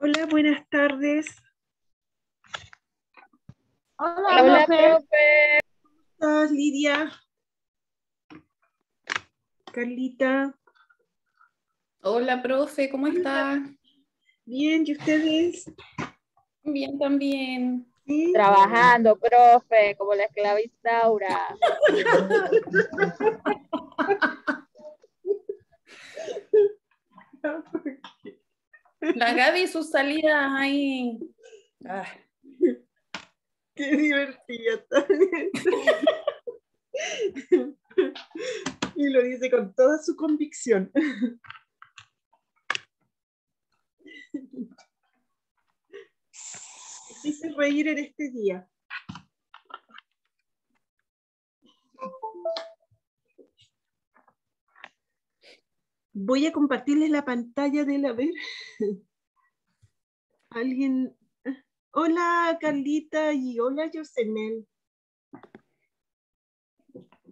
Hola, buenas tardes. Hola, Hola, profe. profe. ¿Cómo estás, Lidia? Carlita. Hola, profe, ¿cómo está? Bien, ¿y ustedes? Bien, también. ¿Sí? Trabajando, profe, como la esclava Isaura. La Gaby, sus salidas ahí. Ah, Qué divertida también. Y lo dice con toda su convicción. Quise reír en este día. Voy a compartirles la pantalla de la ver. Alguien. Hola, Carlita, y hola, Yosenel.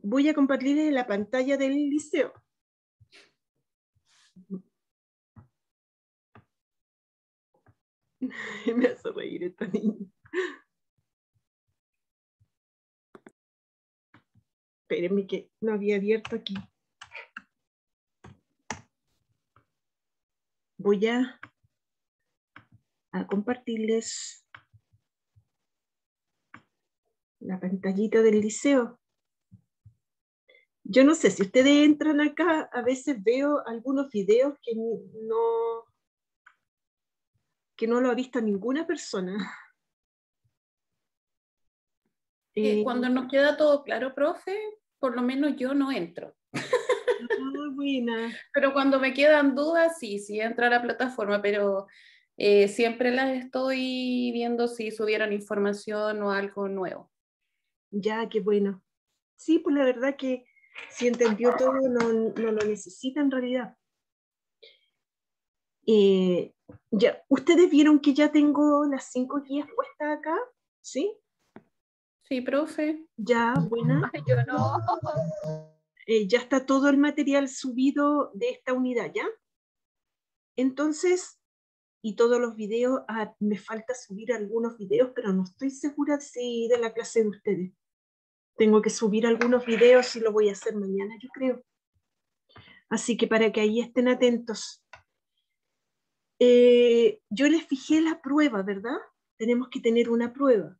Voy a compartirles la pantalla del liceo. Me hace reír esta niña. Espérenme que no había abierto aquí. Voy a compartirles la pantallita del liceo. Yo no sé si ustedes entran acá, a veces veo algunos videos que no lo ha visto ninguna persona. Cuando nos queda todo claro, profe, por lo menos yo no entro. Buena. Pero cuando me quedan dudas, sí entro a la plataforma, pero siempre las estoy viendo si subieron información o algo nuevo. Ya, qué bueno. Sí, pues la verdad que si entendió todo, no lo necesita en realidad. Ya, ustedes vieron que ya tengo las 5 guías puestas acá, ¿sí? Sí, profe. Ya, buena. Ay, yo no. Ya está todo el material subido de esta unidad, ¿ya? Entonces, y todos los videos, me falta subir algunos videos, pero no estoy segura si de la clase de ustedes. Tengo que subir algunos videos y lo voy a hacer mañana, yo creo. Así que para que ahí estén atentos. Yo les fijé la prueba, ¿verdad? Tenemos que tener una prueba.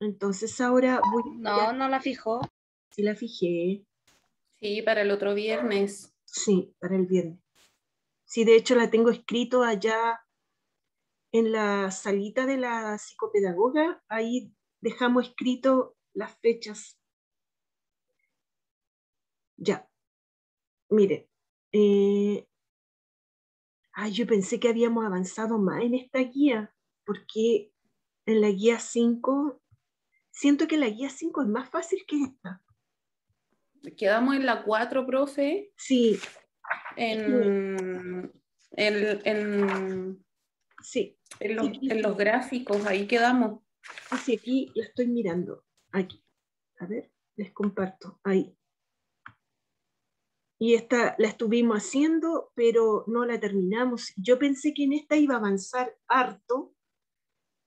Entonces ahora voy a... No, no la fijó. Sí la fijé. Sí, para el otro viernes. Sí, para el viernes. Sí, de hecho la tengo escrito allá en la salita de la psicopedagoga. Ahí dejamos escrito las fechas. Ya, mire. Yo pensé que habíamos avanzado más en esta guía, porque en la guía 5 siento que la guía 5 es más fácil que esta. Quedamos en la 4, profe. Sí, En, sí. en los gráficos, ahí quedamos. Sí, aquí la estoy mirando. Aquí. A ver, les comparto. Ahí. Y esta la estuvimos haciendo, pero no la terminamos. Yo pensé que en esta iba a avanzar harto,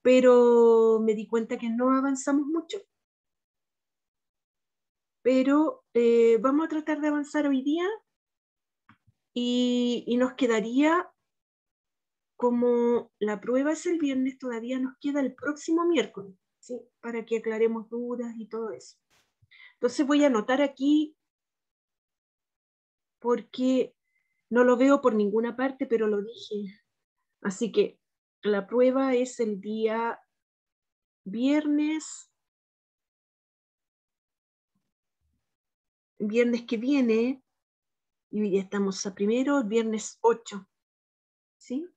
pero me di cuenta que no avanzamos mucho. Pero vamos a tratar de avanzar hoy día y nos quedaría, como la prueba es el viernes, todavía nos queda el próximo miércoles, ¿sí? Para que aclaremos dudas y todo eso. Entonces voy a anotar aquí porque no lo veo por ninguna parte, pero lo dije. Así que la prueba es el día viernes que viene, y ya estamos a primero, viernes 8, ¿sí?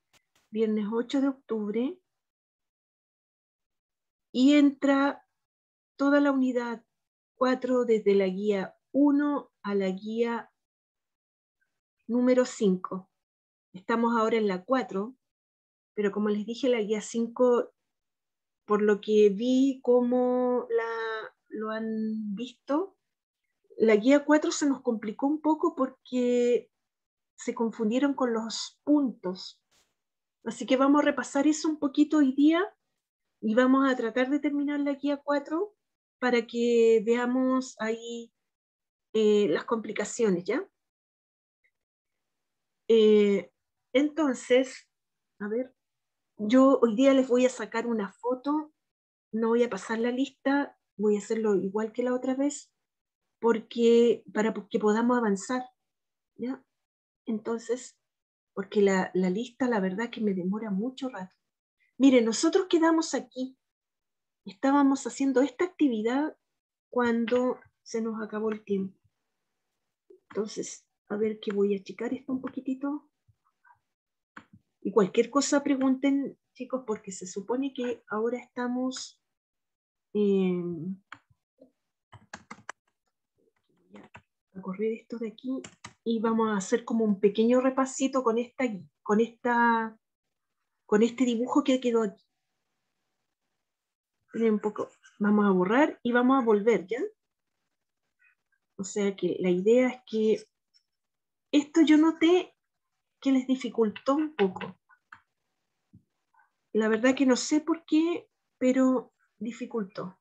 Viernes 8 de octubre, y entra toda la unidad 4 desde la guía 1 a la guía número 5. Estamos ahora en la 4, pero como les dije, la guía 5, por lo que vi cómo lo han visto, la guía 4 se nos complicó un poco porque se confundieron con los puntos. Así que vamos a repasar eso un poquito hoy día y vamos a tratar de terminar la guía 4 para que veamos ahí las complicaciones, ¿ya? Entonces, a ver, yo hoy día les voy a sacar una foto, no voy a pasar la lista, voy a hacerlo igual que la otra vez, porque para que podamos avanzar, ¿ya? Entonces, porque la lista, la verdad que me demora mucho rato. Miren, nosotros quedamos aquí, estábamos haciendo esta actividad cuando se nos acabó el tiempo. Entonces, a ver que voy a achicar esto un poquitito. Y cualquier cosa pregunten, chicos, porque se supone que ahora estamos... voy a correr esto de aquí y vamos a hacer como un pequeño repasito con este dibujo que quedó aquí. Un poco, vamos a borrar y vamos a volver, ¿ya? O sea que la idea es que esto yo noté que les dificultó un poco. La verdad que no sé por qué, pero dificultó.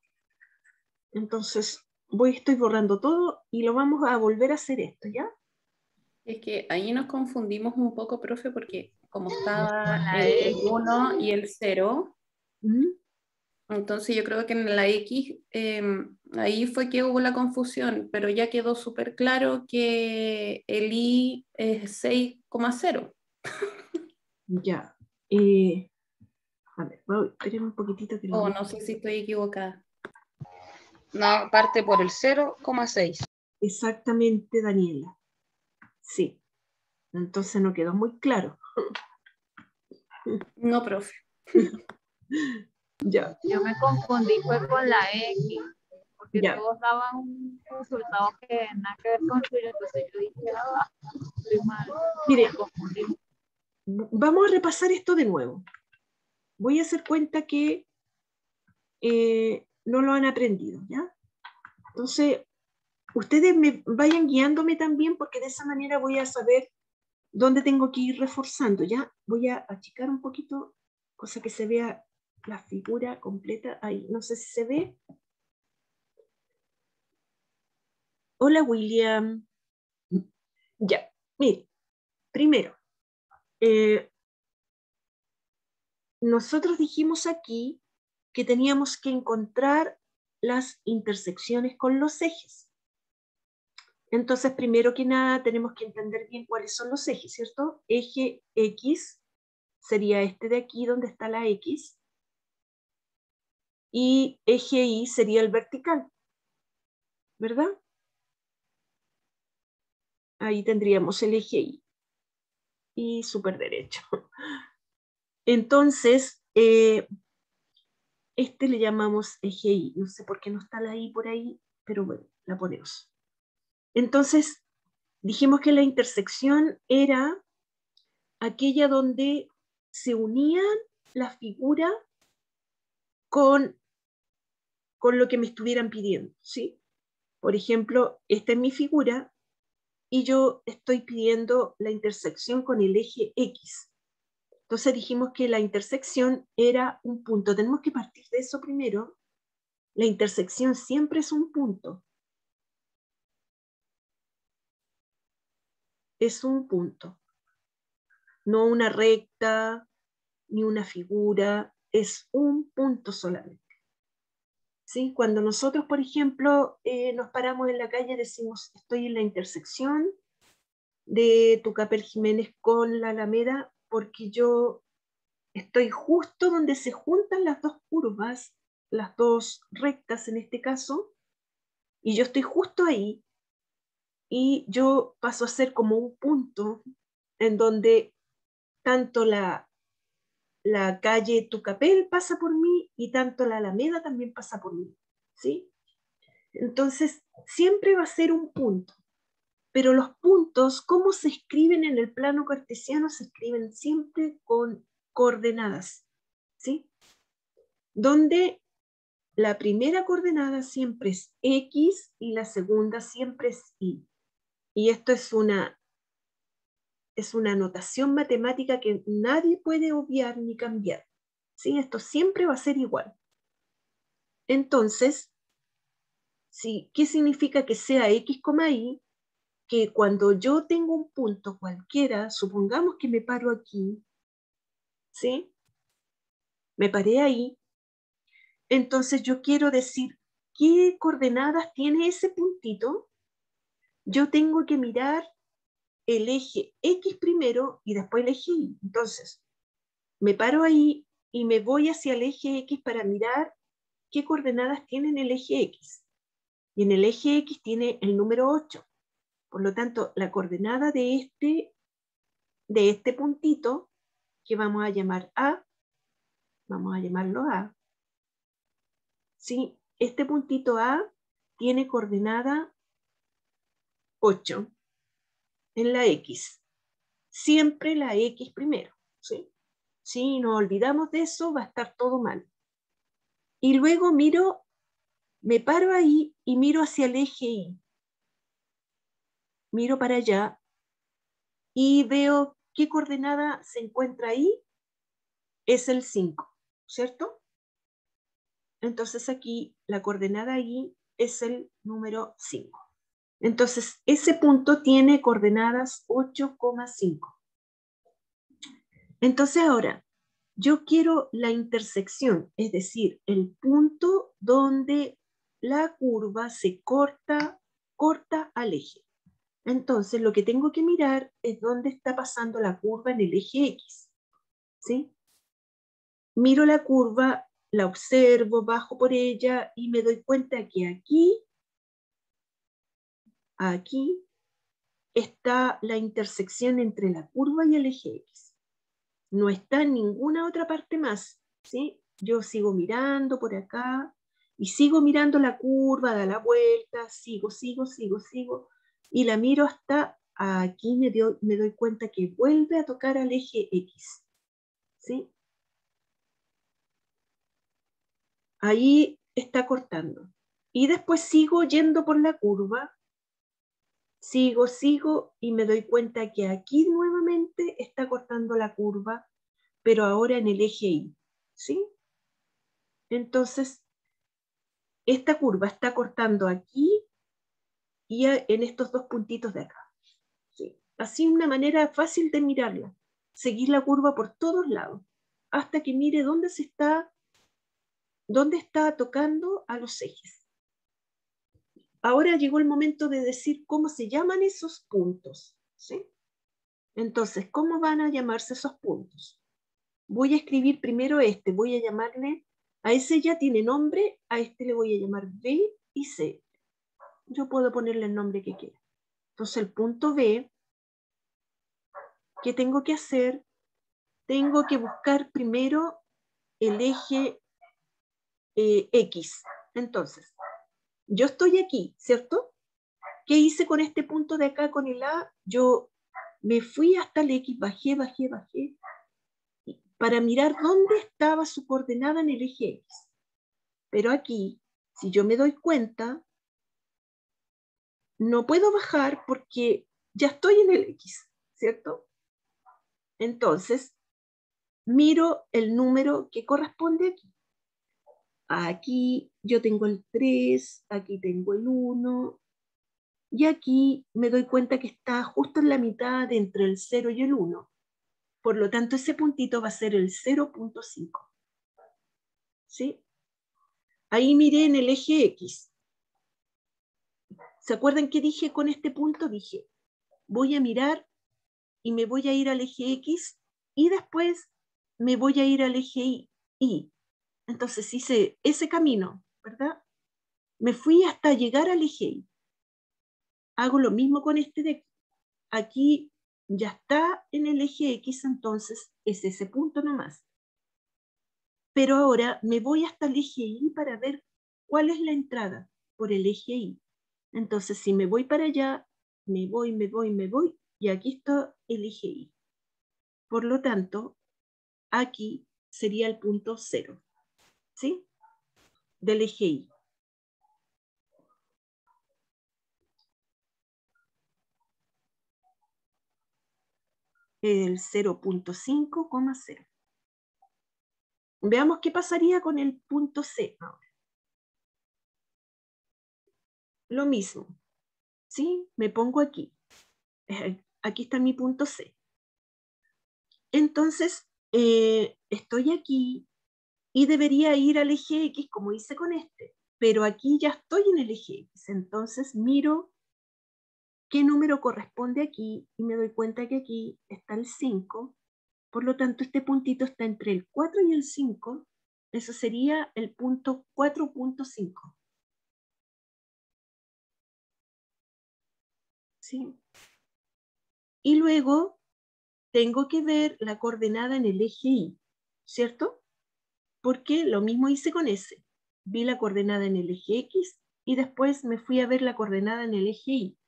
Entonces, estoy borrando todo y lo vamos a volver a hacer esto, ¿ya? Es que ahí nos confundimos un poco, profe, porque como estaba el 1 y el 0, ¿Mm? entonces yo creo que en la X ahí fue que hubo la confusión, pero ya quedó súper claro que el I es 6,0. Ya. A ver, esperen un poquitito que lo Oh, voy. no sé si estoy equivocada. No, parte por el 0,6. Exactamente, Daniela. Sí. Entonces no quedó muy claro. No, profe. Ya. Yo me confundí fue con la X, porque Ya. todos daban un resultado que nada que ver con suyo, entonces yo dije, estoy mal, Mire, me confundí. vamos a repasar esto de nuevo. Voy a hacer cuenta que no lo han aprendido, ¿ya? Entonces, ustedes me vayan guiándome también porque de esa manera voy a saber dónde tengo que ir reforzando, ¿ya? Voy a achicar un poquito, cosa que se vea la figura completa ahí. No sé si se ve. Hola, William. Ya, mire, primero, nosotros dijimos aquí que teníamos que encontrar las intersecciones con los ejes. Entonces, primero que nada, tenemos que entender bien cuáles son los ejes, ¿cierto? Eje X sería este de aquí donde está la X, y eje Y sería el vertical, ¿verdad? Ahí tendríamos el eje Y, y súper derecho. Entonces, este le llamamos eje Y. No sé por qué no está la Y por ahí, pero bueno, la ponemos. Entonces, dijimos que la intersección era aquella donde se unían la figura con lo que me estuvieran pidiendo, ¿sí? Por ejemplo, esta es mi figura y yo estoy pidiendo la intersección con el eje X. Entonces dijimos que la intersección era un punto. Tenemos que partir de eso primero. La intersección siempre es un punto. Es un punto. No una recta, ni una figura. Es un punto solamente. ¿Sí? Cuando nosotros, por ejemplo, nos paramos en la calle, decimos, estoy en la intersección de Tucapel Jiménez con la Alameda, porque yo estoy justo donde se juntan las dos curvas, las dos rectas en este caso, y yo estoy justo ahí, y yo paso a ser como un punto en donde tanto la calle Tucapel pasa por mí y tanto la Alameda también pasa por mí, ¿sí? Entonces, siempre va a ser un punto. Pero los puntos, ¿cómo se escriben en el plano cartesiano? Se escriben siempre con coordenadas, ¿sí? Donde la primera coordenada siempre es X y la segunda siempre es Y. Y esto es una es una notación matemática que nadie puede obviar ni cambiar. ¿Sí? Esto siempre va a ser igual. Entonces, ¿sí? ¿Qué significa que sea x, y? Que cuando yo tengo un punto cualquiera, supongamos que me paro aquí, ¿sí? Me paré ahí, entonces yo quiero decir qué coordenadas tiene ese puntito. Yo tengo que mirar el eje X primero y después el eje Y. Entonces, me paro ahí y me voy hacia el eje X para mirar qué coordenadas tiene en el eje X. Y en el eje X tiene el número 8. Por lo tanto, la coordenada de este puntito, que vamos a llamar A, vamos a llamarlo A. ¿Sí? Este puntito A tiene coordenada 8 en la X. Siempre la X primero. ¿Sí? Si nos olvidamos de eso, va a estar todo mal. Y luego me paro ahí y miro hacia el eje Y. Miro para allá y veo qué coordenada se encuentra ahí. Es el 5, ¿cierto? Entonces aquí la coordenada Y es el número 5. Entonces ese punto tiene coordenadas 8,5. Entonces ahora, yo quiero la intersección, es decir, el punto donde la curva se corta al eje. Entonces lo que tengo que mirar es dónde está pasando la curva en el eje X. ¿Sí? Miro la curva, la observo, bajo por ella y me doy cuenta que aquí está la intersección entre la curva y el eje X. No está en ninguna otra parte más, ¿sí? Yo sigo mirando por acá y sigo mirando la curva, da la vuelta, sigo, y la miro hasta aquí, me doy cuenta que vuelve a tocar al eje X, ¿sí? Ahí está cortando. Y después sigo yendo por la curva, sigo, y me doy cuenta que aquí nuevamente está cortando la curva, pero ahora en el eje Y, ¿sí? Entonces, esta curva está cortando aquí y en estos dos puntitos de acá. ¿Sí? Así una manera fácil de mirarla. Seguir la curva por todos lados, hasta que mire dónde está tocando a los ejes. Ahora llegó el momento de decir cómo se llaman esos puntos, ¿sí? Entonces, ¿cómo van a llamarse esos puntos? Voy a escribir primero voy a llamarle, a ese ya tiene nombre, a este le voy a llamar B y C. Yo puedo ponerle el nombre que quiera. Entonces, el punto B, ¿qué tengo que hacer? Tengo que buscar primero el eje X. Entonces, yo estoy aquí, ¿cierto? ¿Qué hice con este punto de acá, con el A? Yo me fui hasta el X, bajé, para mirar dónde estaba su coordenada en el eje X. Pero aquí, si yo me doy cuenta, no puedo bajar porque ya estoy en el X, ¿cierto? Entonces, miro el número que corresponde aquí. Aquí yo tengo el 3, aquí tengo el 1, y aquí me doy cuenta que está justo en la mitad entre el 0 y el 1. Por lo tanto, ese puntito va a ser el 0,5. ¿Sí? Ahí miré en el eje X. ¿Se acuerdan qué dije con este punto? Dije, voy a mirar y me voy a ir al eje X y después me voy a ir al eje Y. Entonces hice ese camino, ¿verdad? Me fui hasta llegar al eje Y. Hago lo mismo con este de aquí. Aquí ya está en el eje X, entonces es ese punto nomás. Pero ahora me voy hasta el eje Y para ver cuál es la entrada por el eje Y. Entonces, si me voy para allá, me voy, y aquí está el eje Y. Por lo tanto, aquí sería el punto 0, ¿sí? Del eje Y. el 0.5,0. Veamos qué pasaría con el punto C ahora. Lo mismo, ¿sí? Me pongo aquí. Aquí está mi punto C. Entonces, estoy aquí y debería ir al eje X como hice con este. Pero aquí ya estoy en el eje X. Entonces, miro qué número corresponde aquí y me doy cuenta que aquí está el 5. Por lo tanto, este puntito está entre el 4 y el 5. Eso sería el punto 4.5. ¿Sí? Y luego tengo que ver la coordenada en el eje Y, ¿cierto? Porque lo mismo hice con ese. Vi la coordenada en el eje X y después me fui a ver la coordenada en el eje Y.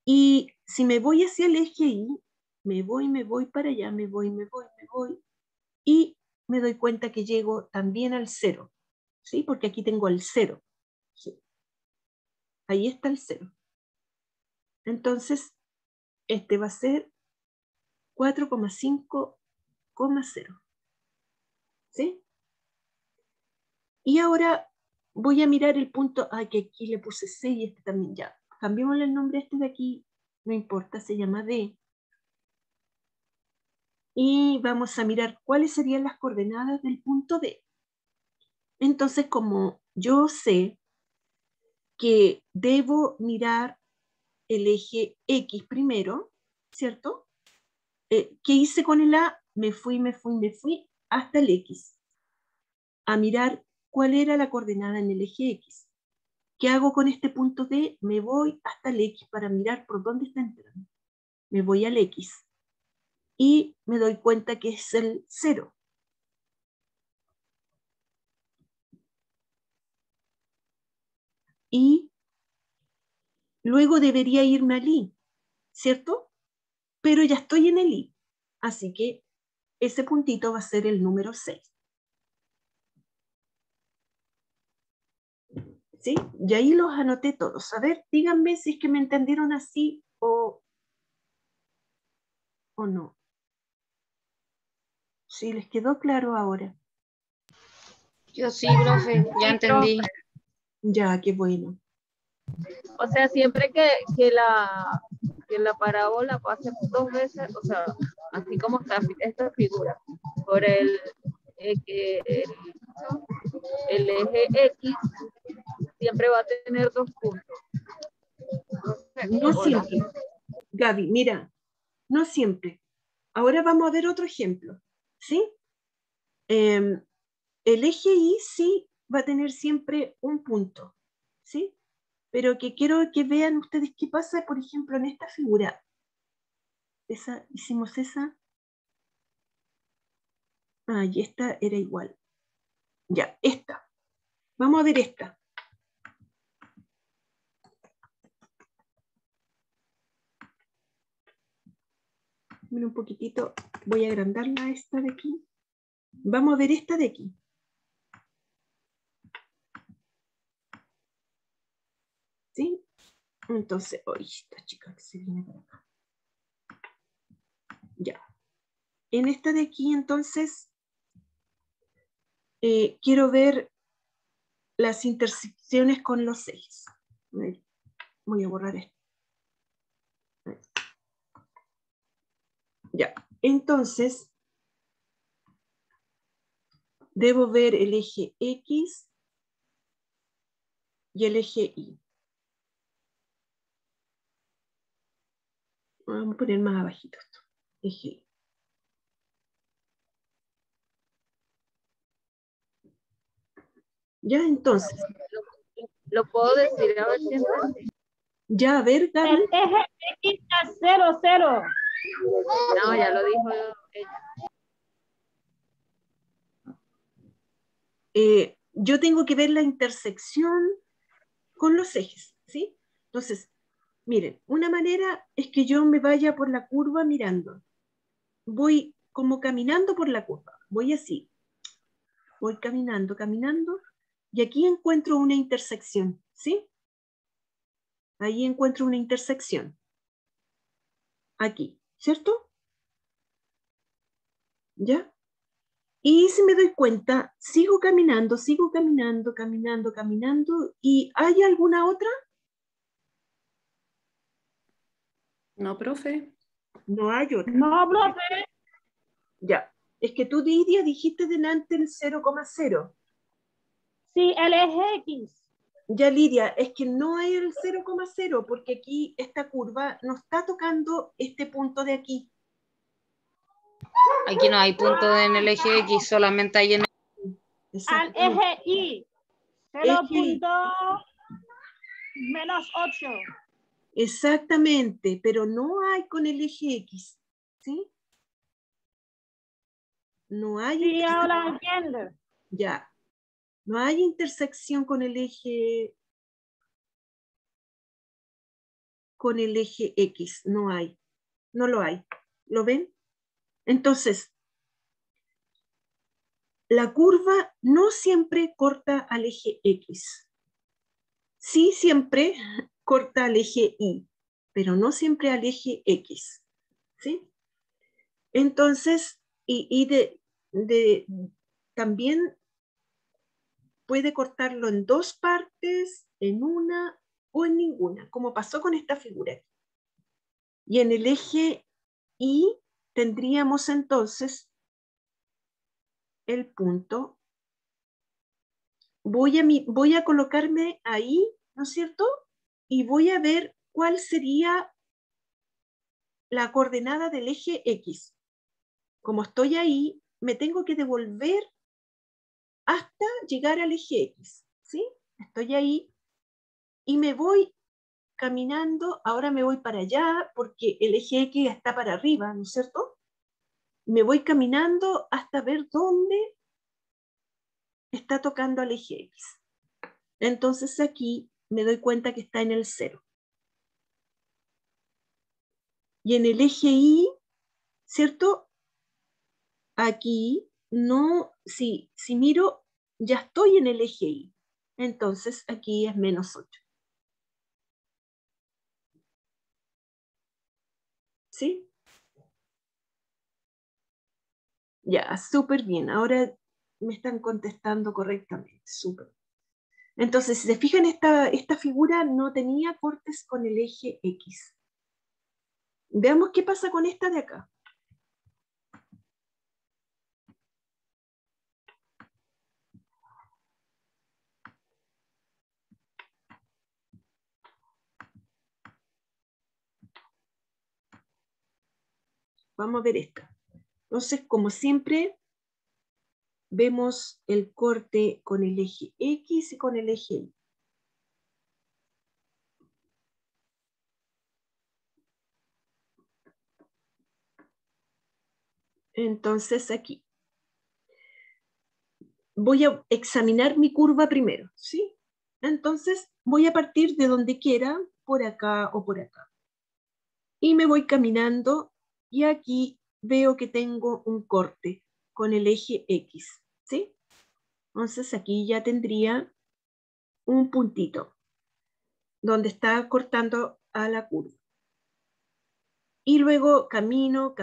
Y si me voy hacia el eje Y, me voy para allá, me voy, y me doy cuenta que llego también al 0, ¿sí? Porque aquí tengo el 0. ¿Sí? Ahí está el 0. Entonces, este va a ser 4,5,0. ¿Sí? Y ahora voy a mirar el punto, que aquí le puse C y este también ya. Cambiémosle el nombre a este de aquí, no importa, se llama D. Y vamos a mirar cuáles serían las coordenadas del punto D. Entonces, como yo sé que debo mirar el eje X primero, ¿cierto? ¿Qué hice con el A? Me fui hasta el X a mirar cuál era la coordenada en el eje X. ¿Qué hago con este punto D? Me voy hasta el X para mirar por dónde está entrando. Me voy al X y me doy cuenta que es el 0. Y luego debería irme al Y, ¿cierto? Pero ya estoy en el Y. Así que ese puntito va a ser el número 6. ¿Sí? Y ahí los anoté todos. A ver, díganme si es que me entendieron así o no. Si les quedó claro ahora. Yo sí, profe, ya Sí, entendí. Ya, qué bueno. O sea, siempre que la parábola pase 2 veces, o sea, así como está esta figura, por el eje X, siempre va a tener 2 puntos. No siempre. Gaby, mira, no siempre. Ahora vamos a ver otro ejemplo. ¿Sí? El eje Y sí va a tener siempre un punto. ¿Sí? Pero que quiero que vean ustedes qué pasa, por ejemplo, en esta figura. Hicimos esa. Y esta era igual. Ya, esta. Vamos a ver esta. Mira un poquitito. Voy a agrandarla esta de aquí. Vamos a ver esta de aquí. ¿Sí? Entonces, esta chica que se viene para acá. Ya. En esta de aquí, entonces, quiero ver las intersecciones con los ejes. Voy a borrar esto. Ya. Entonces, debo ver el eje X y el eje Y. Vamos a poner más abajito esto. Eje Y. Ya, entonces. Lo puedo decir, a ver si entendí. Ya, a ver, Gaby. El eje X es 0, 0. No, ya lo dijo ella. Yo tengo que ver la intersección con los ejes, ¿sí? Entonces, miren, una manera es que yo me vaya por la curva mirando. Voy como caminando por la curva. Voy así. Voy caminando, y aquí encuentro una intersección, ¿sí? Ahí encuentro una intersección. Aquí, ¿cierto? ¿Ya? Y si me doy cuenta, sigo caminando, caminando, ¿y hay alguna otra? No, profe. No hay otra. No, profe. Ya. Es que tú, Lidia, dijiste delante el 0,0. Sí, el eje X. Ya, Lidia, es que no hay el 0,0 porque aquí esta curva no está tocando este punto de aquí. Aquí no hay punto en el eje X, solamente hay en Al Exactamente. eje Y. Eje 0.-8. Exactamente, pero no hay con el eje X, ¿sí? No hay Sí, intersección. ahora entiendo. Ya, no hay intersección con el eje X, no hay, no lo hay. ¿Lo ven? Entonces, la curva no siempre corta al eje X. Sí siempre corta al eje Y, pero no siempre al eje X, ¿sí? Entonces, también puede cortarlo en dos partes, en una o en ninguna, como pasó con esta figura. Y en el eje Y tendríamos entonces el punto. Voy a colocarme ahí, ¿no es cierto? Y voy a ver cuál sería la coordenada del eje X. Como estoy ahí, me tengo que devolver hasta llegar al eje X, ¿sí? Estoy ahí y me voy caminando, ahora me voy para allá porque el eje X está para arriba, ¿no es cierto? Me voy caminando hasta ver dónde está tocando al eje X. Entonces aquí me doy cuenta que está en el 0. Y en el eje Y, ¿cierto? Aquí no, si miro, ya estoy en el eje Y. Entonces aquí es -8. ¿Sí? Ya, súper bien. Ahora me están contestando correctamente. Súper. Entonces, si se fijan, esta figura no tenía cortes con el eje X. Veamos qué pasa con esta de acá. Vamos a ver esta. Entonces, como siempre, vemos el corte con el eje X y con el eje Y. Entonces, aquí. Voy a examinar mi curva primero, ¿sí? Entonces, voy a partir de donde quiera, por acá o por acá. Y me voy caminando y aquí veo que tengo un corte con el eje X, ¿sí? Entonces aquí ya tendría un puntito donde está cortando a la curva. Y luego camino,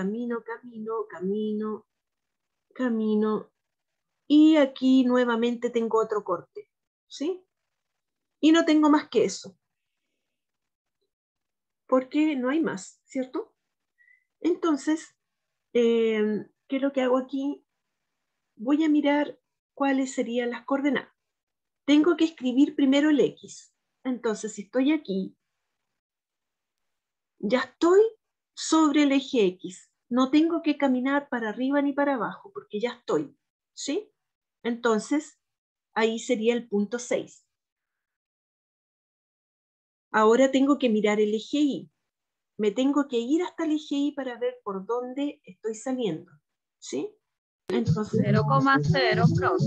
y aquí nuevamente tengo otro corte, ¿sí? Y no tengo más que eso, porque no hay más, ¿cierto? Entonces, ¿qué es lo que hago aquí? Voy a mirar cuáles serían las coordenadas. Tengo que escribir primero el X. Entonces, si estoy aquí, ya estoy sobre el eje X. No tengo que caminar para arriba ni para abajo, porque ya estoy, ¿sí? Entonces, ahí sería el punto 6. Ahora tengo que mirar el eje Y. Me tengo que ir hasta el eje Y para ver por dónde estoy saliendo, ¿sí? Entonces, 0,0, profe.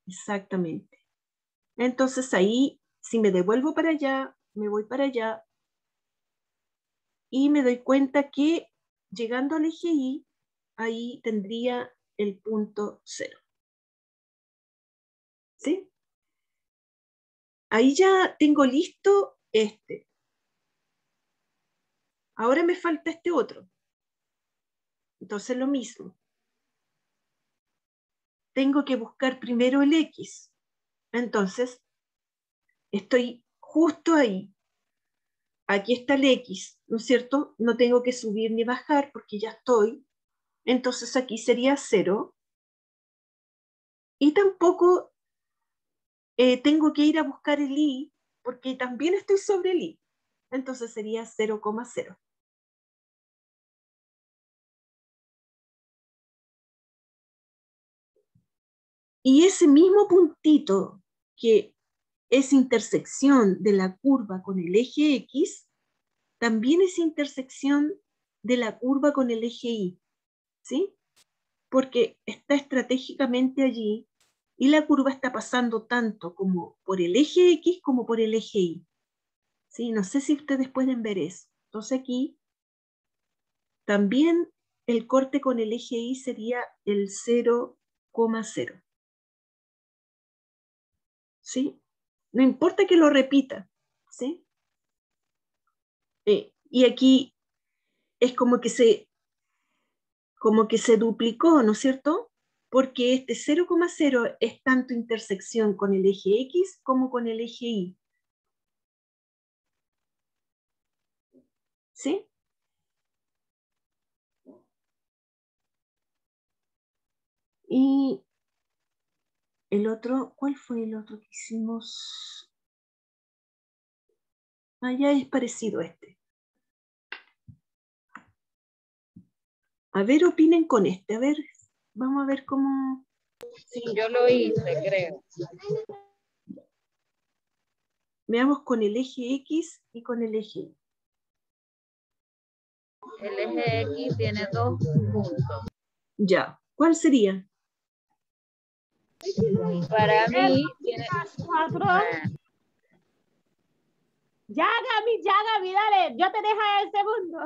exactamente. Entonces ahí, si me devuelvo para allá, me voy para allá y me doy cuenta que llegando al eje Y, ahí tendría el punto 0. ¿Sí? Ahí ya tengo listo este. Ahora me falta este otro. Entonces lo mismo. tengo que buscar primero el X. Entonces, estoy justo ahí. Aquí está el X, ¿no es cierto? No tengo que subir ni bajar porque ya estoy. Entonces aquí sería 0. Y tampoco tengo que ir a buscar el Y porque también estoy sobre el Y. Entonces sería 0,0. Y ese mismo puntito que es intersección de la curva con el eje X, también es intersección de la curva con el eje Y, ¿sí? Porque está estratégicamente allí y la curva está pasando tanto como por el eje X como por el eje Y, ¿sí? No sé si ustedes pueden ver eso. Entonces aquí también el corte con el eje Y sería el 0,0. ¿Sí? No importa que lo repita, ¿sí? Y aquí es como que se duplicó, ¿no es cierto? Porque este 0,0 es tanto intersección con el eje X como con el eje Y. ¿Sí? Y el otro, ¿cuál fue el otro que hicimos? Ya es parecido a este. A ver, opinen con este. A ver, vamos a ver cómo... Sí. Yo lo hice, creo. Veamos con el eje X y con el eje Y. El eje X tiene 2 puntos. Ya. ¿Cuál sería? Para mí tiene... Ya, Gaby, dale, yo te dejo el segundo.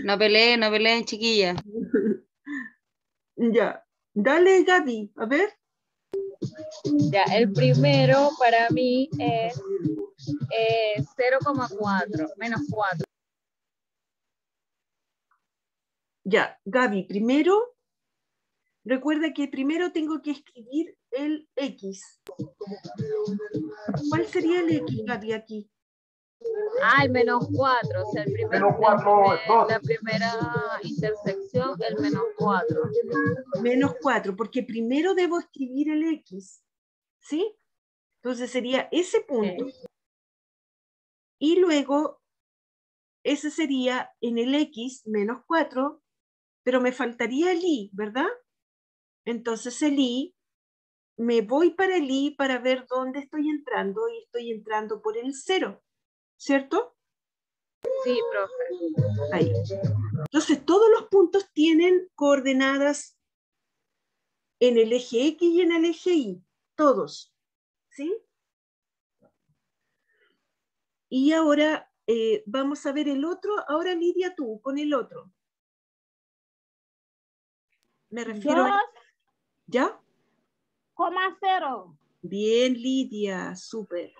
No peleen, chiquilla. Ya. Dale, Gaby, a ver. Ya, el primero para mí es 0,4, menos 4. Ya, Gaby, primero, recuerda que primero tengo que escribir el X. ¿Cuál sería el X, Gaby, aquí? Ah, el menos 4, o sea, la primera intersección, el menos 4. Menos 4, porque primero debo escribir el X, ¿sí? Entonces sería ese punto. Sí. Y luego, ese sería en el X menos 4, pero me faltaría el Y, ¿verdad? Entonces el Y, me voy para el Y para ver dónde estoy entrando y estoy entrando por el 0, ¿cierto? Sí, profe. Ahí. Entonces todos los puntos tienen coordenadas en el eje X y en el eje Y, todos, ¿sí? Y ahora vamos a ver el otro. Ahora Lidia, tú, con el otro. Me refiero a... ¿Ya? 2,0. Bien, Lidia, súper.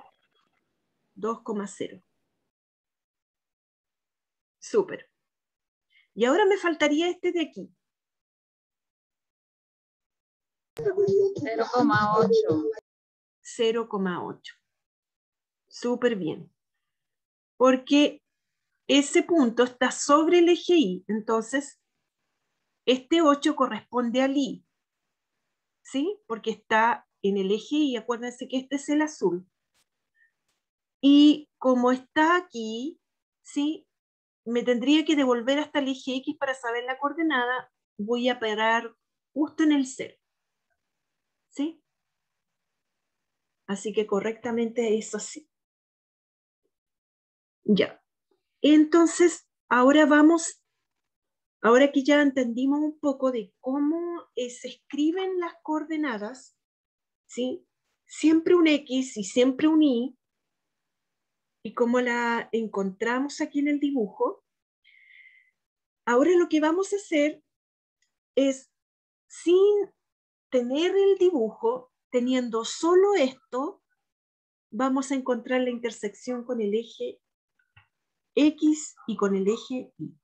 2,0. Súper. Y ahora me faltaría este de aquí. 0,8. 0,8. Súper bien. Porque ese punto está sobre el eje Y. Entonces, este 8 corresponde al Y. ¿Sí? Porque está en el eje Y. Acuérdense que este es el azul. Y como está aquí, ¿sí? Me tendría que devolver hasta el eje X para saber la coordenada. Voy a parar justo en el 0. ¿Sí? Así que correctamente es así. Ya. Entonces, ahora que ya entendimos un poco de cómo se escriben las coordenadas, ¿sí? Siempre un X y siempre un Y, y cómo la encontramos aquí en el dibujo. Ahora lo que vamos a hacer es, sin tener el dibujo, teniendo solo esto, vamos a encontrar la intersección con el eje X y con el eje Y.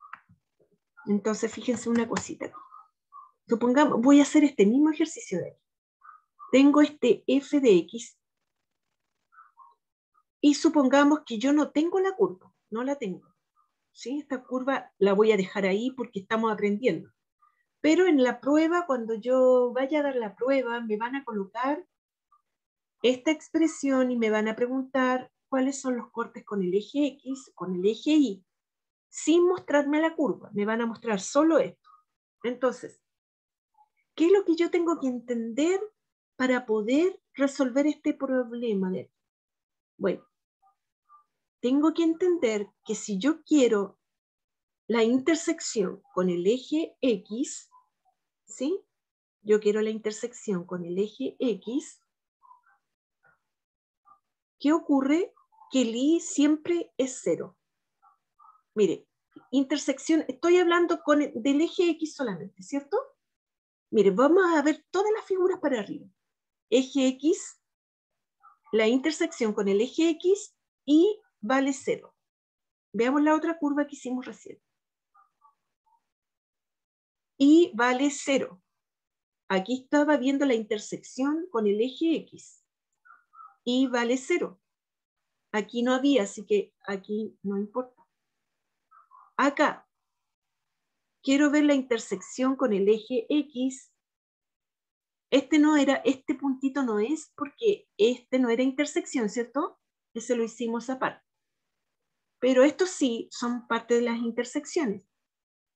Entonces, fíjense una cosita. Supongamos, voy a hacer este mismo ejercicio de aquí. Tengo este f de x y supongamos que yo no tengo la curva, no la tengo. ¿Sí? Esta curva la voy a dejar ahí porque estamos aprendiendo. Pero en la prueba, cuando yo vaya a dar la prueba, me van a colocar esta expresión y me van a preguntar cuáles son los cortes con el eje X, con el eje Y, sin mostrarme la curva. Me van a mostrar solo esto. Entonces, ¿qué es lo que yo tengo que entender para poder resolver este problema? Bueno, tengo que entender que si yo quiero la intersección con el eje X, ¿sí? Yo quiero la intersección con el eje X. ¿Qué ocurre? Que el Y siempre es 0. Mire, intersección, estoy hablando del eje X solamente, ¿cierto? Mire, vamos a ver todas las figuras para arriba. Eje X, la intersección con el eje X, y vale 0. Veamos la otra curva que hicimos recién. Y vale 0. Aquí estaba viendo la intersección con el eje X. Y vale 0. Aquí no había, así que aquí no importa. Acá, quiero ver la intersección con el eje X. Este puntito no es porque este no era intersección, ¿cierto? Ese lo hicimos aparte. Pero estos sí son parte de las intersecciones.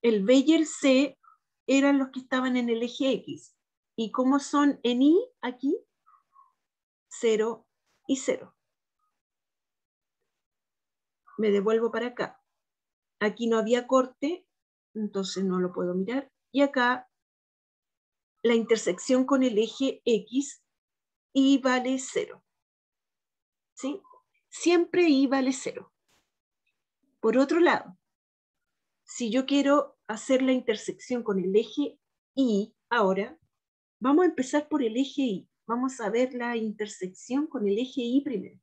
El B y el C eran los que estaban en el eje X. ¿Y cómo son en Y aquí? 0 y 0. Me devuelvo para acá. Aquí no había corte, entonces no lo puedo mirar. Y acá la intersección con el eje X, Y vale 0. ¿Sí? Siempre Y vale 0. Por otro lado, si yo quiero hacer la intersección con el eje Y, ahora, vamos a empezar por el eje Y. Vamos a ver la intersección con el eje Y primero.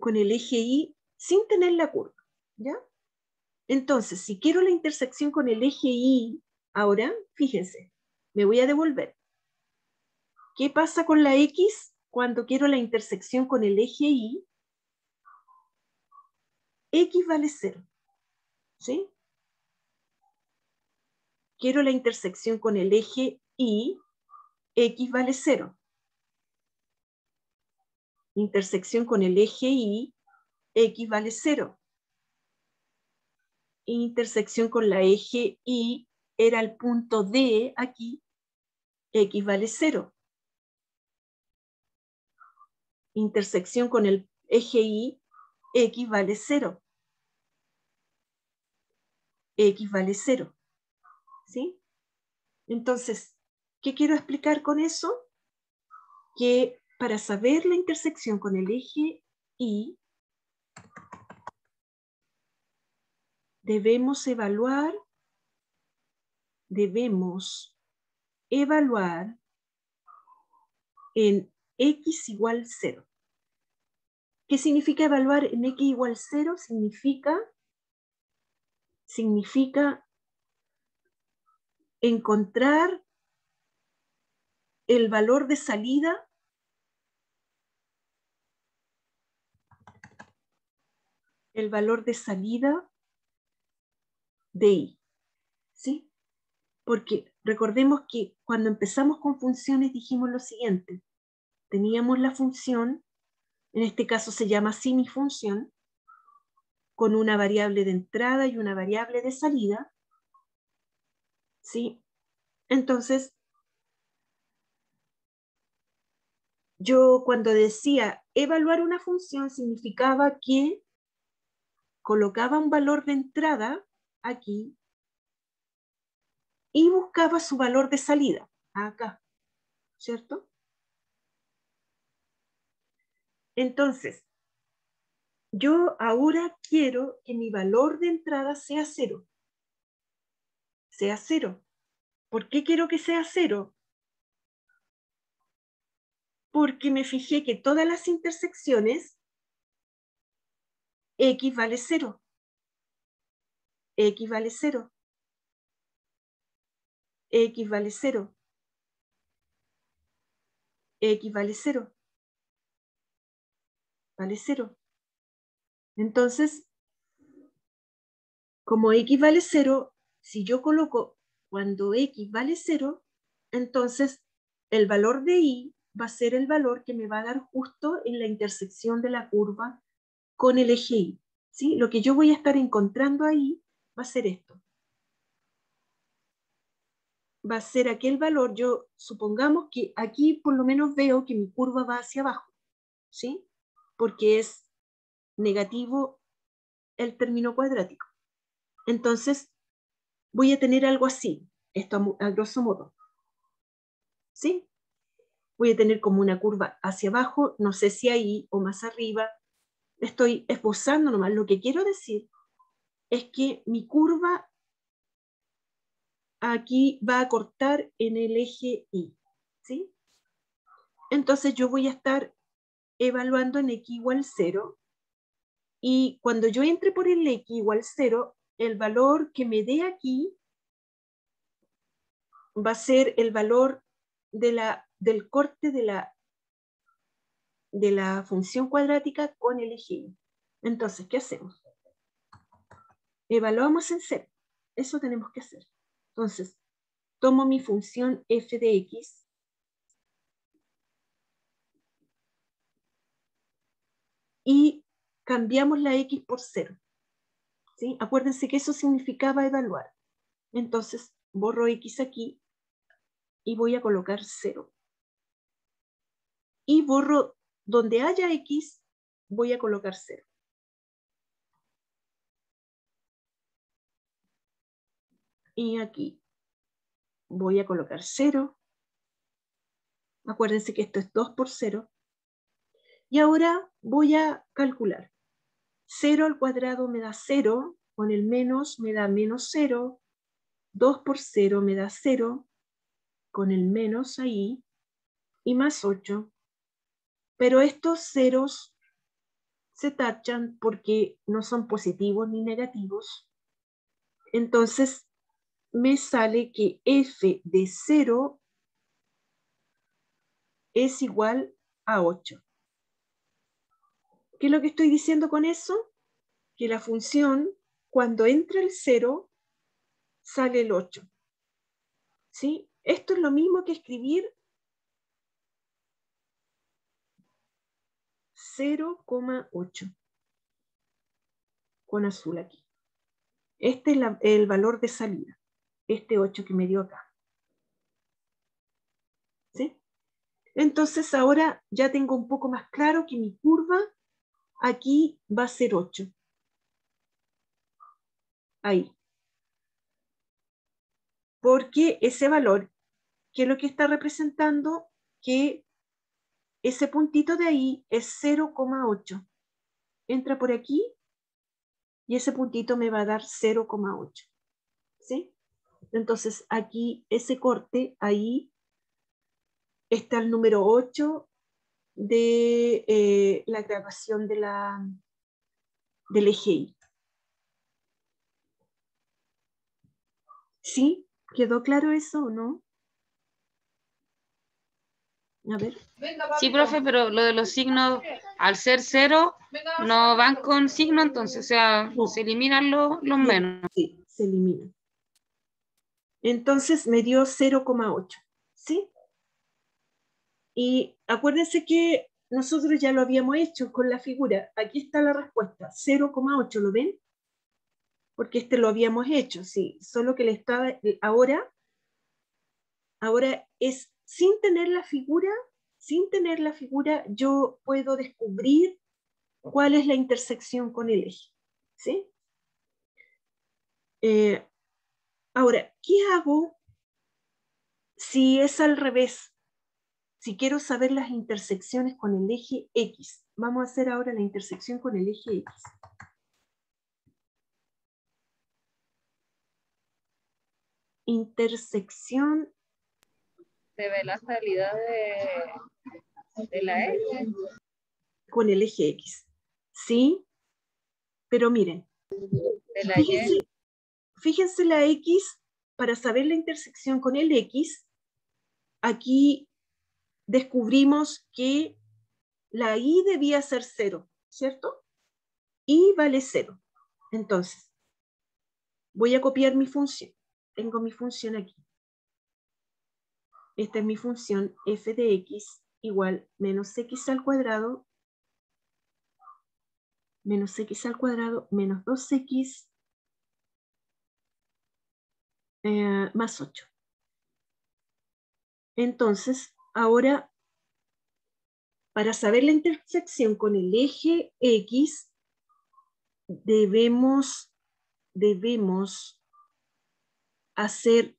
Con el eje Y sin tener la curva, ¿ya? Entonces, si quiero la intersección con el eje Y, ahora, fíjense, me voy a devolver. ¿Qué pasa con la X cuando quiero la intersección con el eje Y? X vale 0, ¿sí? Quiero la intersección con el eje Y, X vale 0. Intersección con el eje Y, X vale 0. Intersección con la eje Y era el punto D aquí, X vale 0. Intersección con el eje Y, X vale 0. X vale 0. ¿Sí? Entonces, ¿qué quiero explicar con eso? Que para saber la intersección con el eje Y, debemos evaluar en X igual 0. ¿Qué significa evaluar en X igual 0? Significa encontrar el valor de salida de Y, ¿sí? Porque recordemos que cuando empezamos con funciones dijimos lo siguiente. Teníamos la función, en este caso se llama semifunción, con una variable de entrada y una variable de salida, ¿sí? Entonces, yo cuando decía evaluar una función significaba que colocaba un valor de entrada aquí y buscaba su valor de salida acá, ¿cierto? Entonces, yo ahora quiero que mi valor de entrada sea 0. Sea 0. ¿Por qué quiero que sea 0? Porque me fijé que todas las intersecciones X vale 0. X vale 0. X vale 0. X vale 0. Vale 0. Entonces, como X vale 0, si yo coloco cuando X vale 0, entonces el valor de Y va a ser el valor que me va a dar justo en la intersección de la curva con el eje Y. ¿Sí? Lo que yo voy a estar encontrando ahí va a ser esto. Va a ser aquel valor, yo supongamos que aquí por lo menos veo que mi curva va hacia abajo, ¿sí? Porque es negativo el término cuadrático. Entonces, voy a tener algo así, esto a grosso modo, ¿sí? Voy a tener como una curva hacia abajo, no sé si ahí o más arriba, estoy esbozando nomás. Lo que quiero decir es que mi curva aquí va a cortar en el eje Y, ¿sí? Entonces yo voy a estar evaluando en X igual 0, y cuando yo entre por el X igual 0, el valor que me dé aquí va a ser el valor del corte de la función cuadrática con el eje Y. Entonces, ¿qué hacemos? Evaluamos en 0. Eso tenemos que hacer. Entonces, tomo mi función f de x y cambiamos la x por 0. ¿Sí? Acuérdense que eso significaba evaluar. Entonces, borro x aquí y voy a colocar 0. Y borro donde haya x, voy a colocar 0. Y aquí voy a colocar 0. Acuérdense que esto es 2 por 0. Y ahora voy a calcular. 0 al cuadrado me da 0, con el menos me da menos 0, 2 por 0 me da 0, con el menos ahí, y más 8. Pero estos ceros se tachan porque no son positivos ni negativos. Entonces me sale que f de 0 es igual a 8. ¿Qué es lo que estoy diciendo con eso? Que la función, cuando entra el 0, sale el 8. ¿Sí? Esto es lo mismo que escribir 0,8 con azul aquí. Este es el valor de salida, este 8 que me dio acá. ¿Sí? Entonces ahora ya tengo un poco más claro que mi curva aquí va a ser 8. Ahí. Porque ese valor, ¿qué es lo que está representando? Que ese puntito de ahí es 0,8. Entra por aquí y ese puntito me va a dar 0,8. ¿Sí? Entonces aquí ese corte, ahí está el número 8 de la grabación del eje Y. ¿Sí? ¿Quedó claro eso o no? A ver. Sí, profe, pero lo de los signos, al ser 0, no van con signo, entonces, o sea, No. se eliminan los menos. Sí, se elimina. Entonces me dio 0,8. ¿Sí? Y acuérdense que nosotros ya lo habíamos hecho con la figura. Aquí está la respuesta, 0,8, ¿lo ven? Porque este lo habíamos hecho, sí. Solo que le estaba, ahora es sin tener la figura, yo puedo descubrir cuál es la intersección con el eje. ¿Sí? Ahora, ¿qué hago si es al revés? Si quiero saber las intersecciones con el eje X. Vamos a hacer ahora la intersección con el eje X. Intersección Se ve la salida de la X. con el eje X. ¿Sí? Pero miren, De la Y. fíjense la X, para saber la intersección con el X, aquí descubrimos que la Y debía ser 0, ¿cierto? Y vale 0. Entonces, voy a copiar mi función. Tengo mi función aquí. Esta es mi función f de x igual menos x al cuadrado menos 2x más 8. Entonces, ahora, para saber la intersección con el eje X, debemos hacer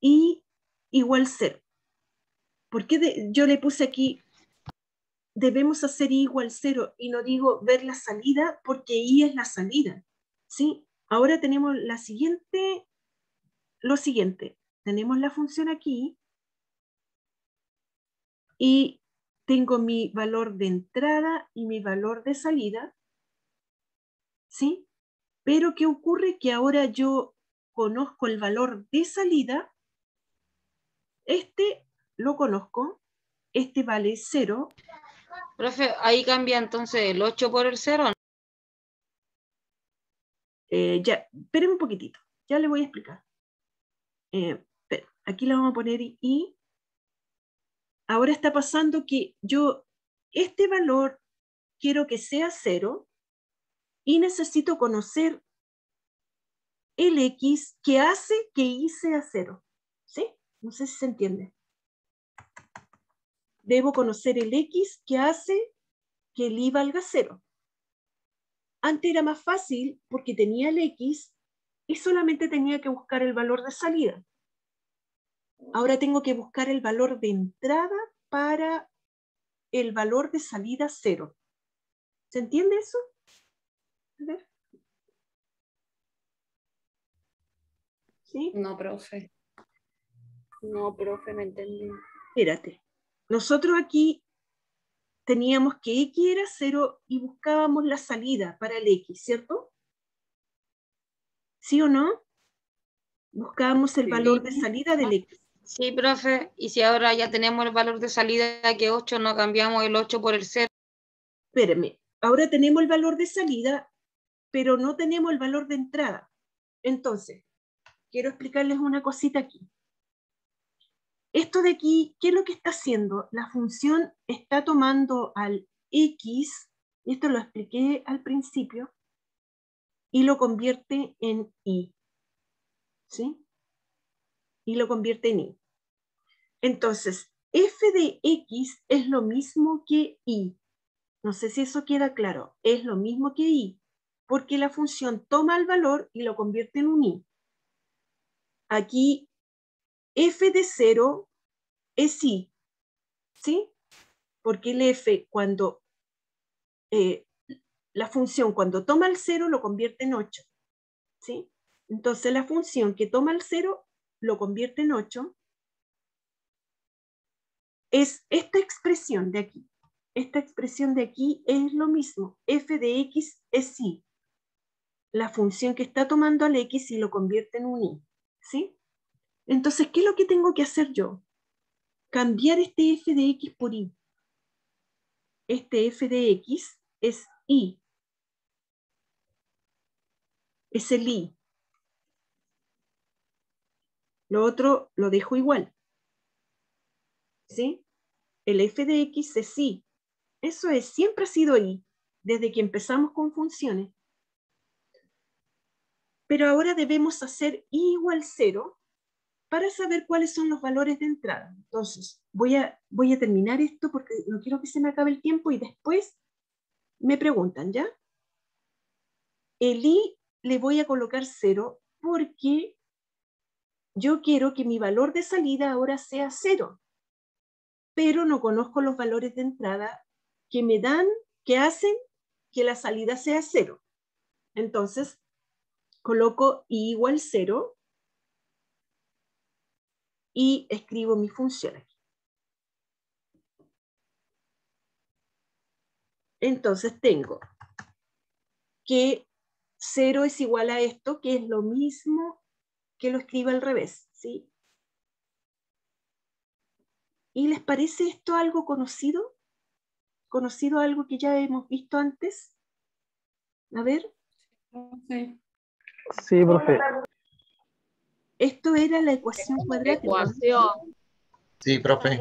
y igual 0. ¿Por qué yo le puse aquí debemos hacer y igual 0 y no digo ver la salida? Porque y es la salida, ¿sí? Ahora tenemos lo siguiente. Tenemos la función aquí y tengo mi valor de entrada y mi valor de salida, ¿sí? Pero ¿qué ocurre? Que ahora yo conozco el valor de salida, este lo conozco, este vale 0. Profe, ahí cambia entonces el 8 por el 0. Ya, espérenme un poquitito, ya le voy a explicar. Aquí le vamos a poner y. Ahora está pasando que yo, este valor, quiero que sea 0 y necesito conocer el X que hace que Y sea 0. ¿Sí? No sé si se entiende. Debo conocer el X que hace que el Y valga 0. Antes era más fácil porque tenía el X y solamente tenía que buscar el valor de salida. Ahora tengo que buscar el valor de entrada para el valor de salida 0. ¿Se entiende eso? A ver. ¿Sí? No, profe. No, profe, me entendí. Espérate. Nosotros aquí teníamos que X era 0 y buscábamos la salida para el X, ¿cierto? ¿Sí o no? Buscábamos el valor de salida del X. Sí, profe, y si ahora ya tenemos el valor de salida que 8, no cambiamos el 8 por el 0. Espérenme, ahora tenemos el valor de salida, pero no tenemos el valor de entrada. Entonces, quiero explicarles una cosita aquí. Esto de aquí, ¿qué es lo que está haciendo? La función está tomando al X, y esto lo expliqué al principio, y lo convierte en Y. ¿Sí? Y lo convierte en Y. Entonces, f de x es lo mismo que y. No sé si eso queda claro. Es lo mismo que y, porque la función toma el valor y lo convierte en un y. Aquí, f de 0 es y, ¿sí? Porque el f, cuando la función cuando toma el 0 lo convierte en 8, ¿sí? Entonces la función que toma el 0 lo convierte en 8 es esta expresión de aquí. Esta expresión de aquí es lo mismo. F de x es y. La función que está tomando al x y lo convierte en un y. ¿Sí? Entonces, ¿qué es lo que tengo que hacer yo? Cambiar este f de x por y. Este f de x es y. Es el y. Lo otro lo dejo igual. ¿Sí? El f de x es y. Eso es, siempre ha sido y, desde que empezamos con funciones. Pero ahora debemos hacer y igual 0 para saber cuáles son los valores de entrada. Entonces, voy a terminar esto porque no quiero que se me acabe el tiempo y después me preguntan, ¿ya? El i le voy a colocar 0 porque yo quiero que mi valor de salida ahora sea 0, pero no conozco los valores de entrada que me dan, que hacen que la salida sea 0. Entonces, coloco i igual 0 y escribo mi función aquí. Entonces tengo que 0 es igual a esto, que es lo mismo que lo escriba al revés, ¿sí? ¿Y les parece esto algo conocido? ¿Conocido algo que ya hemos visto antes? A ver. Sí. Sí, profe. Esto era la ecuación cuadrática Ecuación. Sí, profe.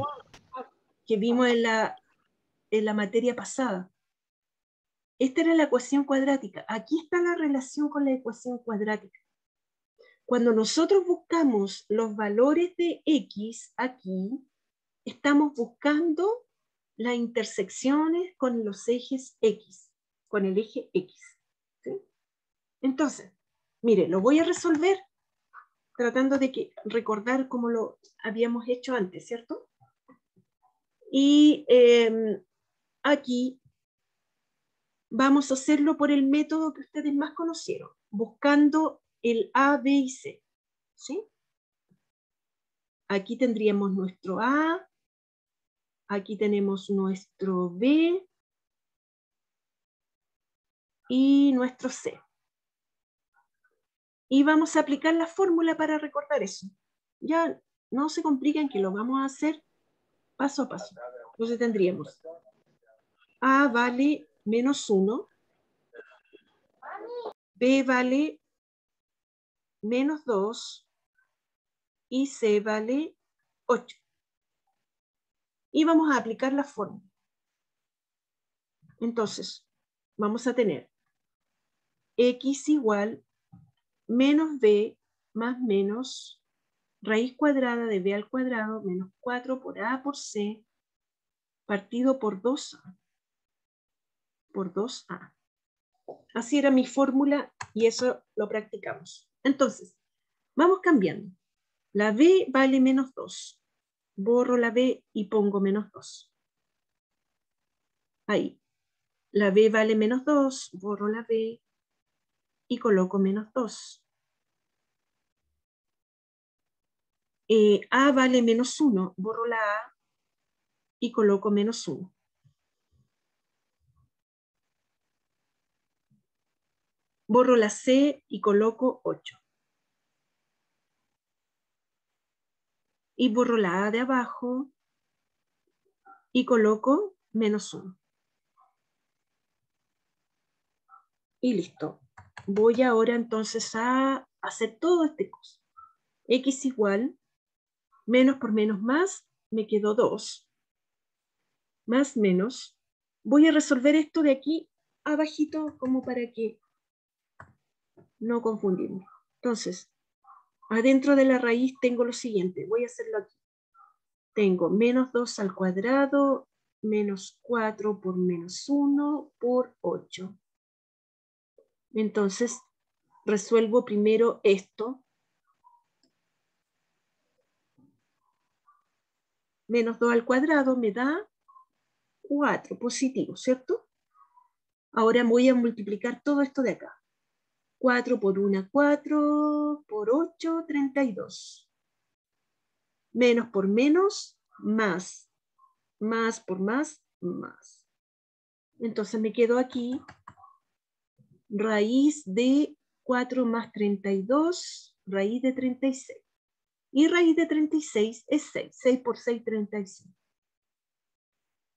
que vimos en la materia pasada. Esta era la ecuación cuadrática. Aquí está la relación con la ecuación cuadrática. Cuando nosotros buscamos los valores de x aquí, estamos buscando las intersecciones con los ejes x, con el eje x. ¿Sí? Entonces, mire, lo voy a resolver tratando de recordar cómo lo habíamos hecho antes, ¿cierto? Y aquí vamos a hacerlo por el método que ustedes más conocieron, buscando el A, B y C. ¿Sí? Aquí tendríamos nuestro A, aquí tenemos nuestro B y nuestro C. Y vamos a aplicar la fórmula para recordar eso. Ya no se compliquen que lo vamos a hacer paso a paso. Entonces tendríamos A vale -1, B vale -2 y C vale 8. Y vamos a aplicar la fórmula. Entonces, vamos a tener x igual menos b más menos raíz cuadrada de b al cuadrado menos 4 por a por c partido por 2a. Por 2a. Así era mi fórmula y eso lo practicamos. Entonces, vamos cambiando. La b vale -2. Borro la b y pongo -2. Ahí. La b vale -2, borro la b y coloco -2. A vale -1, borro la A y coloco -1. Borro la C y coloco 8. Y borro la A de abajo y coloco -1. Y listo. Voy ahora entonces a hacer todo este cosa. X igual, menos por menos más, me quedó 2. Más menos. Voy a resolver esto de aquí abajito como para que no confundirme. Entonces, adentro de la raíz tengo lo siguiente. Voy a hacerlo aquí. Tengo -2 al cuadrado, -4 por -1 por 8. Entonces, resuelvo primero esto. -2 al cuadrado me da 4 positivo, ¿cierto? Ahora voy a multiplicar todo esto de acá. 4 por 1, 4, por 8, 32. Menos por menos, más. Más por más, más. Entonces me quedo aquí raíz de 4 más 32, raíz de 36. Y raíz de 36 es 6. 6 por 6, 35.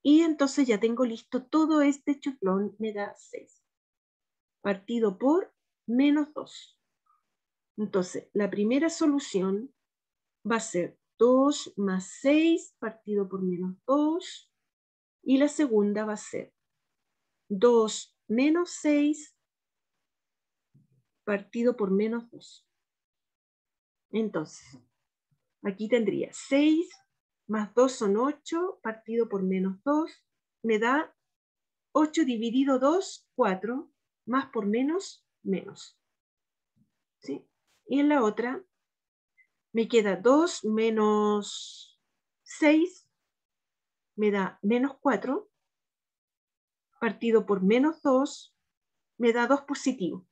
Y entonces ya tengo listo todo este chuflón, me da 6. Partido por -2. Entonces, la primera solución va a ser 2 más 6 partido por -2. Y la segunda va a ser 2 menos 6 partido por -2. Entonces, aquí tendría 6 más 2 son 8, partido por -2, me da 8 dividido 2, 4, más por menos, menos. ¿Sí? Y en la otra, me queda 2 menos 6, me da -4, partido por -2, me da 2 positivo.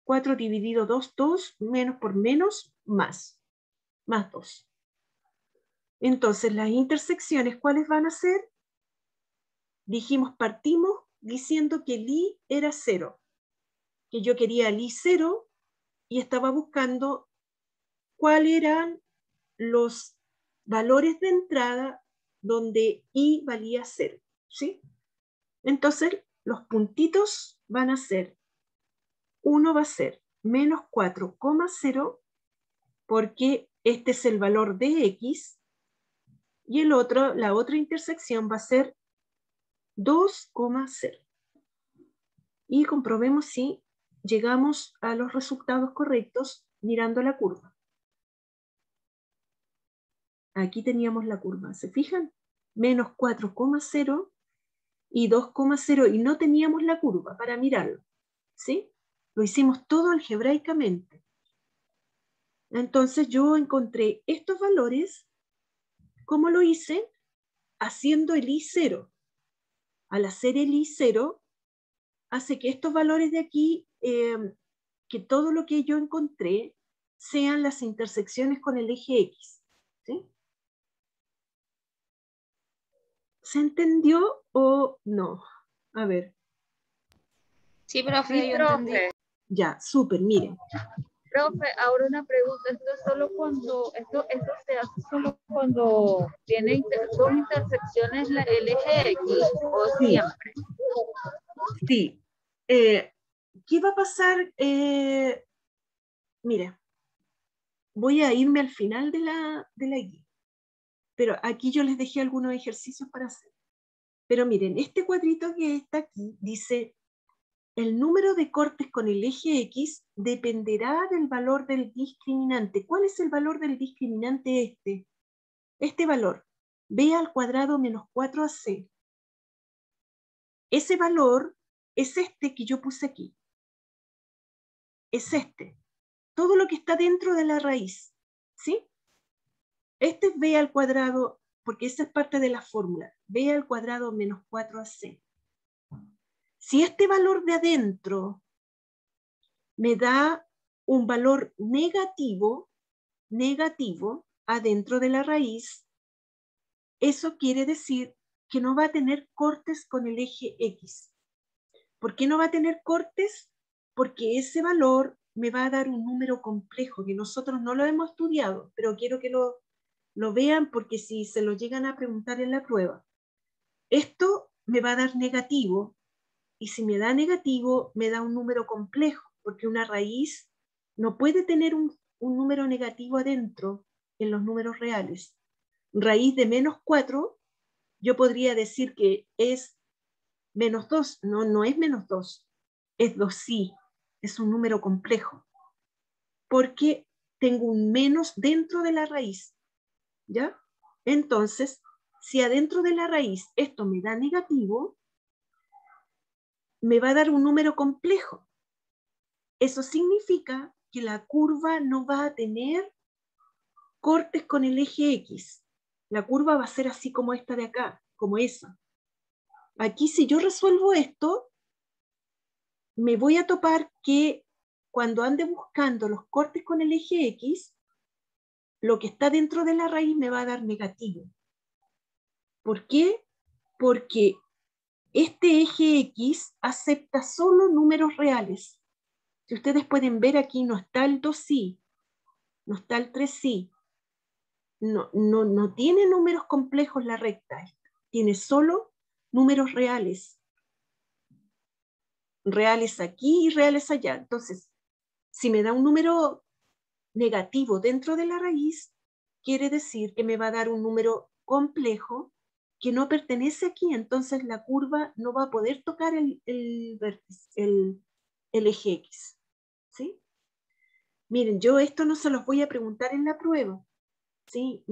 4 dividido 2, 2, menos por menos, más 2. Entonces, las intersecciones, ¿cuáles van a ser? Dijimos, partimos diciendo que el I era 0. que yo quería el I0 y estaba buscando cuáles eran los valores de entrada donde I valía 0, ¿sí? Entonces, los puntitos van a ser, uno va a ser menos 4,0, porque este es el valor de X, y el otro, la otra intersección va a ser 2,0. Y comprobemos si llegamos a los resultados correctos mirando la curva. Aquí teníamos la curva, ¿se fijan? Menos 4,0 y 2,0, y no teníamos la curva para mirarlo, ¿sí? Lo hicimos todo algebraicamente. Entonces yo encontré estos valores. ¿Cómo lo hice? Haciendo el I0. Al hacer el I0, hace que estos valores de aquí, que todo lo que yo encontré, sean las intersecciones con el eje X, ¿sí? ¿Se entendió o no? A ver. Sí, profe, Sí, yo entendí. profe. Ya, súper, miren. Profe, ahora una pregunta. Esto es solo cuando, esto se hace solo cuando tiene dos intersecciones el eje X, o Sí. siempre. Sí. ¿Qué va a pasar? Mira, voy a irme al final de la guía, pero aquí yo les dejé algunos ejercicios para hacer. Pero miren, este cuadrito que está aquí dice: el número de cortes con el eje X dependerá del valor del discriminante. ¿Cuál es el valor del discriminante este? Este valor, b al cuadrado menos 4ac. Ese valor es este que yo puse aquí. Es este. Todo lo que está dentro de la raíz, ¿sí? Este es b al cuadrado, porque esa es parte de la fórmula. B al cuadrado menos 4ac. Si este valor de adentro me da un valor negativo adentro de la raíz, eso quiere decir que no va a tener cortes con el eje X. ¿Por qué no va a tener cortes? Porque ese valor me va a dar un número complejo que nosotros no lo hemos estudiado, pero quiero que lo vean, porque si se lo llegan a preguntar en la prueba. Esto me va a dar negativo, y si me da negativo, me da un número complejo, porque una raíz no puede tener un número negativo adentro en los números reales. Raíz de menos 4, yo podría decir que es menos 2. No, no es menos 2, es 2 sí, es un número complejo, porque tengo un menos dentro de la raíz, ¿ya? Entonces, si adentro de la raíz esto me da negativo, me va a dar un número complejo. Eso significa que la curva no va a tener cortes con el eje X. La curva va a ser así como esta de acá, como esa. Aquí, si yo resuelvo esto, me voy a topar que cuando ande buscando los cortes con el eje X, lo que está dentro de la raíz me va a dar negativo. ¿Por qué? Porque este eje X acepta solo números reales. Si ustedes pueden ver aquí, no está el 2 sí, no está el 3 sí. No tiene números complejos la recta. Tiene solo números reales. Reales aquí y reales allá. Entonces, si me da un número negativo dentro de la raíz, quiere decir que me va a dar un número complejo que no pertenece aquí. Entonces la curva no va a poder tocar el eje X. ¿Sí? Miren, yo esto no se los voy a preguntar en la prueba, ¿sí?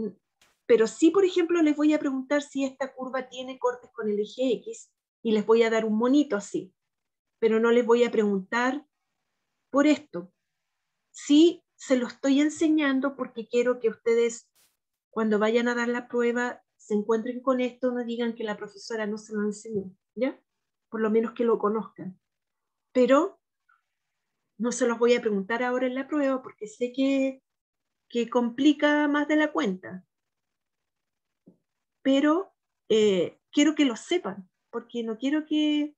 Pero sí, por ejemplo, les voy a preguntar si esta curva tiene cortes con el eje X, y les voy a dar un monito así. Pero no les voy a preguntar por esto. Sí, se lo estoy enseñando porque quiero que ustedes, cuando vayan a dar la prueba, se encuentren con esto, no digan que la profesora no se lo enseñó, ¿ya? Por lo menos que lo conozcan. Pero no se los voy a preguntar ahora en la prueba porque sé que complica más de la cuenta. Pero quiero que lo sepan, porque no quiero que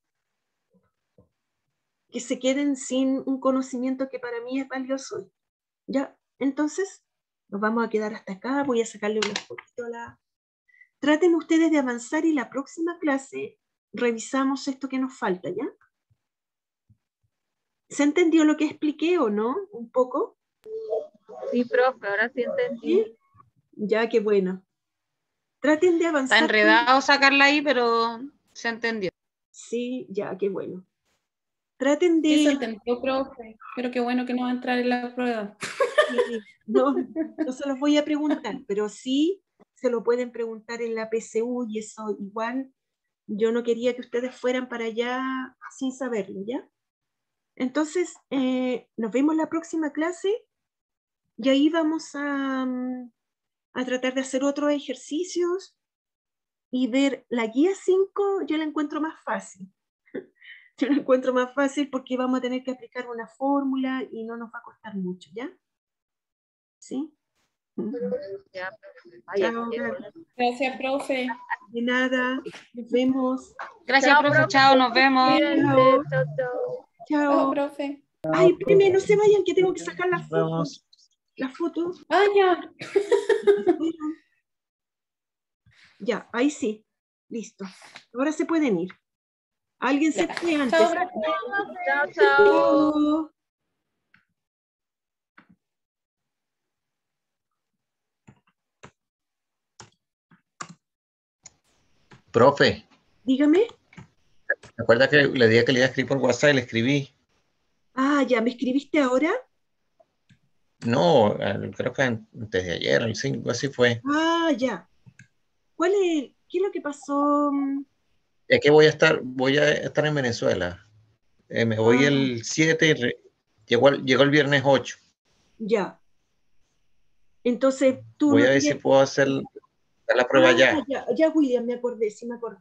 que se queden sin un conocimiento que para mí es valioso. Ya, entonces nos vamos a quedar hasta acá. Voy a sacarle un poquito a la... Traten ustedes de avanzar y la próxima clase revisamos esto que nos falta, ¿ya? ¿Se entendió lo que expliqué o no? ¿Un poco? Sí, profe, ahora sí entendí. ¿Sí? Ya, qué bueno. Traten de avanzar. Está enredado sacarla ahí, pero se entendió. Sí, ya, qué bueno. Traten Sí, se de... entendió, profe. Pero qué bueno que no va a entrar en la prueba. Sí, no, no se los voy a preguntar, pero sí se lo pueden preguntar en la PSU y eso igual. Yo no quería que ustedes fueran para allá sin saberlo, ¿ya? Entonces, nos vemos la próxima clase y ahí vamos a tratar de hacer otros ejercicios y ver la guía 5, yo la encuentro más fácil. Yo la encuentro más fácil porque vamos a tener que aplicar una fórmula y no nos va a costar mucho, ¿ya? ¿Sí? Ya, profe. Vaya, Chao, qué Gaby. bueno. Gracias, profe. De nada, nos vemos. Gracias, Chao, profe. profe. Chao, nos vemos. Cuídense. Chao. Chao, chao. Chao, Chao. profe. Ay, espérenme, no se vayan, que tengo que sacar las fotos. Las fotos. Ah, ya. Ya, ahí sí. Listo. Ahora se pueden ir. Alguien se Ya. fue antes. Chao, profe. Chao, chao. Chao. Profe, Dígame. ¿se acuerda que le dije que le iba a escribir por WhatsApp y le escribí? Ah, ya, ¿me escribiste ahora? No, creo que antes de ayer, el 5, así fue. Ah, ya. ¿Qué es lo que pasó? Es que voy a estar en Venezuela. Me voy Ah, el 7 y llegó el viernes 8. ya. Entonces, tú Voy no a ver si tienes... puedo hacer la prueba Ah, ya. ya, William, me acordé, sí me acordé.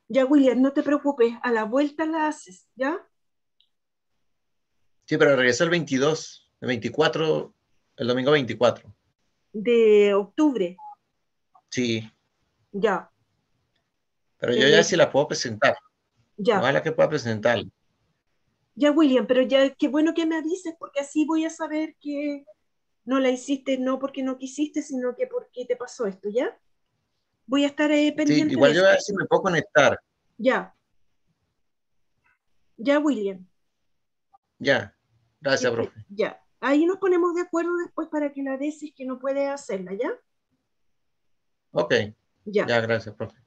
Ya, William, no te preocupes, a la vuelta la haces, ¿ya? Sí, pero regreso el 22, el 24, el domingo 24. De octubre, Sí, ya. pero yo Eh, ya sí la puedo presentar. ya, Ojalá que pueda presentar. ya, William, pero ya, qué bueno que me avises, porque así voy a saber que no la hiciste no porque no quisiste, sino que porque te pasó esto, ¿ya? Voy a estar Sí, pendiente de igual yo eso. voy a ver si me puedo conectar. Ya, ya, William. Ya. Gracias, profe. Ya. Ahí nos ponemos de acuerdo después para que la des si es que no puedes hacerla, ¿ya? Ok. Ya. Ya, gracias, profe.